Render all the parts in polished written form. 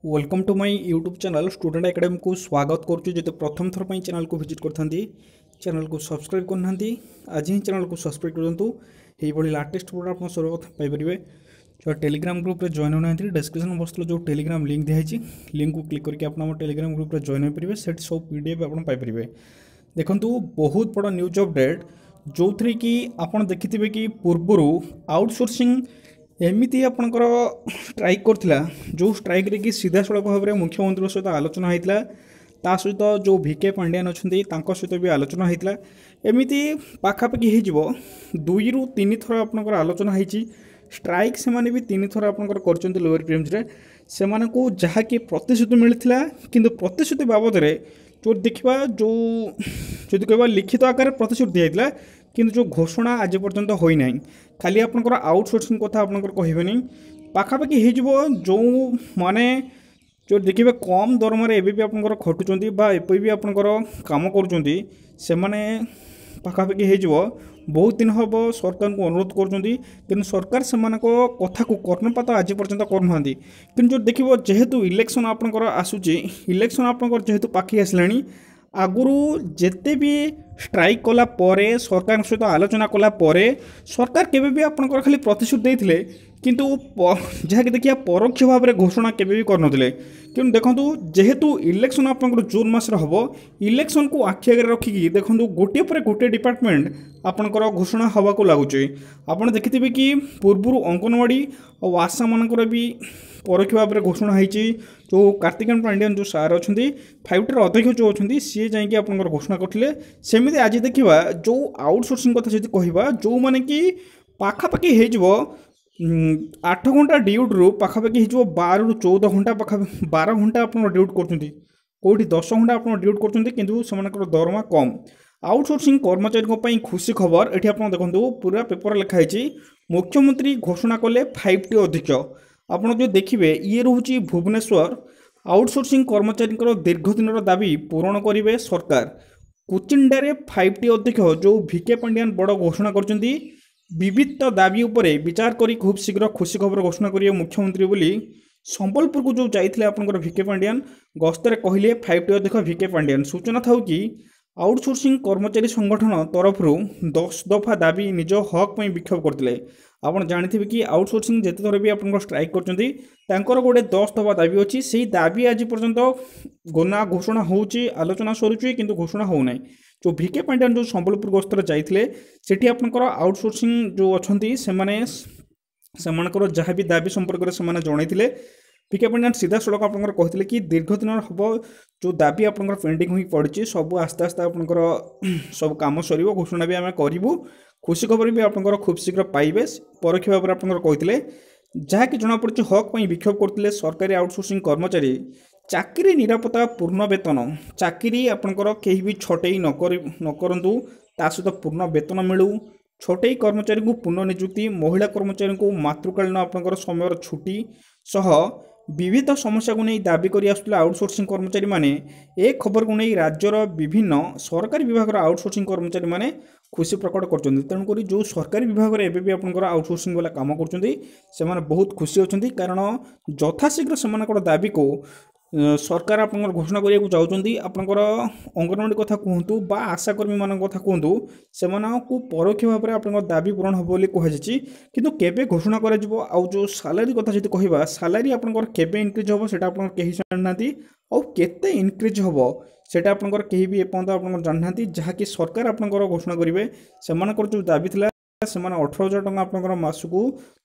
Welcome to my YouTube channel student academy को स्वागत करुच्ची जो प्रथम थर पर चैनल को विजिट करते चैनल को सब्सक्राइब करना आज ही चैनल को सब्सक्राइब करूँ ये लाटेस्ट प्रोडक्ट आप सर्वप्रथम पाइपर जो टेलीग्राम ग्रुप रे जॉइन होना डिस्क्रिप्शन बॉक्स जो टेलीग्राम लिंक दिखाई लिंक को क्लिक करके आप टेलीग्राम ग्रुप रे जॉइन हो पारे सब पीडीएफ आप पाइपर देखो बहुत बड़ा न्यूज अपडेट जो थी कि आप देखिथे कि पूर्वर आउटसोर्सिंग एमती आपणकर स्ट्राइक करथिला जो स्ट्राइक रे कि सीधा सड़क भाव में मुख्यमंत्री सहित आलोचना होता ता सहित जो भिके पांड्यान अच्छा सहित भी आलोचना होता एमती पाखापाखि हो 2 ରୁ 3 थर आपणकर आलोचना होती स्ट्राइक से माने भी 3 थर आपणकर करचंती लोअर प्रीलिम्स रे से माने को जहा कि प्रतिश्रुति मिलथिला किंतु प्रतिश्रुति बाबद रे जो देखा जो कहवा लिखित आकार प्रतिश्रुति दिया किंतु जो घोषणा आज पर्यंत होना खाली आपंकर आउटसोर्सिंग कथा आपंकर कहबेनी पाखापाखि हो जो माने जो देखिए कम दरमार एबी भी आपंकर खटुचंती एपि भी आपंकर काम करुचंती से माने पाखापाखि हो बहुत दिन हम सरकार को अनुरोध कर सरकार से कथा को कर्णपात आज पर्यंत करना कि जो देखिए जेहेतु इलेक्शन आपंकर आसूची इलेक्शन आपंकर जेहेतु पाखी आसला आगुरी जिते भी स्ट्राइक कला परे सरकार सहित आलोचना कला परे सरकार केबे भी आपनकर खाली प्रतिश्रुति देते किंतु जहाँकि देखिए परोक्ष भाव में घोषणा केबे भी करनथिले कि देखो जेहेतु इलेक्शन आपनकर जून मास हम इलेक्शन को आखि आगे रखिकी देखो गोटे पर गोटे डिपार्टमेंट आपनकर घोषणा हवा को लगुचे आपड़ देखिथे कि पूर्व अंगनवाड़ी और आशा मानकर भी परोक्ष भाव में घोषणा होती जो कार्तिकेन पांड्यान जो सार अच्छा 5T अध्यक्ष जो अच्छा सी जाकि आप घोषणा करते सेमती आज देखा जो आउटसोर्सिंग कथा जी कह जो मैंने कि पाखापाखि हो 8 घंटा ड्यूट रू पाखापाखि हो 12 ରୁ 14 घंटा पाखा 12 घंटा आप ड्यूट कर कौटी 10 घंटा आप ड्यूट कर दरमा कम आउटसोर्सिंग कर्मचारी खुशी खबर ये आप देखो पूरा पेपर लिखाई मुख्यमंत्री घोषणा कले 5T अध्यक्ष आपड़ जो देखिए ये रोचे भुवनेश्वर आउटसोर्सिंग कर्मचारी दीर्घ दिन दाबी पूरण करेंगे सरकार कुचिंडारे 5T अध्यक्ष जो भिके पांड्यान बड़ घोषणा कर विविध दाबी उपरे विचार करी खूब शीघ्र खुशी खबर घोषणा करेंगे मुख्यमंत्री बोली संबलपुर को जो जाइए आपंकर भिके पांड्यान गस्तर कहले 5T अध्यक्ष भिके पांड्यान सूचना था कि आउटसोर्सिंग कर्मचारी संगठन तरफ 10 दफा दाबी निज हक पर विक्षोभ करते आप जानते कि आउटसोर्सिंग जिते थर भी आप स्ट्राइक कर गोटे 10 दफा दाबी अच्छी से दाबी आज पर्यंत गोना घोषणा होची आलोचना सरुची किंतु घोषणा होना जो भिके पांड्यान जो संबलपुर गस्तर जाइए सेठी आपनकर आउटसोर्सिंग जो अच्छा से जहाँ भी दाबी संपर्क में जनईले भिके पांड्यान सीधा सड़क आप कहते कि दीर्घ दिन हम जो दाबी आप पेंडिंग हो पड़ी सब आस्ते आस्ते आपंकर सब कम सर घोषणा भी आम करूँ खुशी खबर भी आपंकर खूब शीघ्र पाइबे परोक्ष भाव में आप कहते जहाँकि जमापड़ी हक पर विक्षोभ करते सरकारी आउटसोर्सिंग कर्मचारी चाकरी निरापत्ता पूर्ण वेतन चाकरी आपंकर कहीं भी छटई न करूँ ता सहित पूर्ण वेतन मिलू छोटे कर्मचारी को पुनः नियुक्ति महिला कर्मचारी को मातृकालीन आपंकर समय छुट्टी सह विविध समस्या को नहीं दाबी कर आसुले आउटसोर्सिंग कर्मचारी माने एक खबर को नहीं राज्यर विभिन्न सरकारी विभाग आउटसोर्सिंग कर्मचारी माने खुशी प्रकट कर तेणुक जो सरकारी विभाग एवं भी आपंकर आउटसोर्सिंग वाला काम कर बहुत खुशी अच्छा कारण यथाशीघ्र से दाबी को सरकार आप घोषणा करने चाहते आपंकर अंगनवाड़ी कथा कहतु बा आशाकर्मी मान कथा कहतु से परोक्ष भाव में आप दाबी पूरण हम बोली कहुच्छी किंतु केबे घोषणा कर जो सालारी कथा जी कह सालारी आपंकर केबे इनक्रिज हम से कहीं जानना आते इनक्रिज हम सेटा आपंकर कहीं भी एपर्यंत आप जानना जहाँकि सरकार आपंकर घोषणा करेंगे से जो दाबी था से 18,000 टंका आपंकर मासकू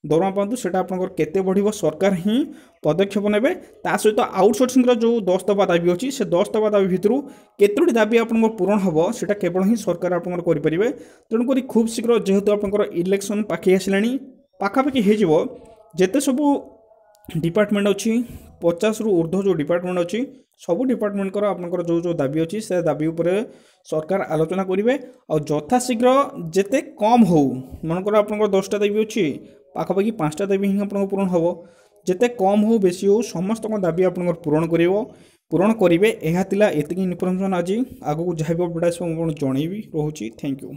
दरमा पातु से केते बढ़िबो सरकार ही पदक्षेप नेबे ता सहित आउटसोर्सिंग जो 10 दफा दाबी अच्छी से 10 दफा दाबी भितर केतोटी दाबी आपंकर पूरण हम से केवल ही सरकार आपंकर करेंगे तेणुक खूब शीघ्र जेहेतु आपंकर इलेक्शन पाखी आसला पाखापाखि हो जिते सबू डिपार्टमेंट अच्छी 50 ରୁ ऊर्ध्व जो डिपार्टमेंट अच्छी सबू डिपार्टमेंट आपंकर जो जो दाबी अच्छी से दाबी उपरे सरकार आलोचना करेंगे और यथाशीघ्र जिते कम हो मनकर आपंकर 10टा दाबी अच्छी पाखापाखि 5टा दाबी ही आप पूरण हम जिते कम हो बेसी हो समस्त दाबी आप पूरण करेंगे यह इतनी इनफर्मेशन आज आगू जहाँ भी अपडेट जनइबी रोचे थैंक यू।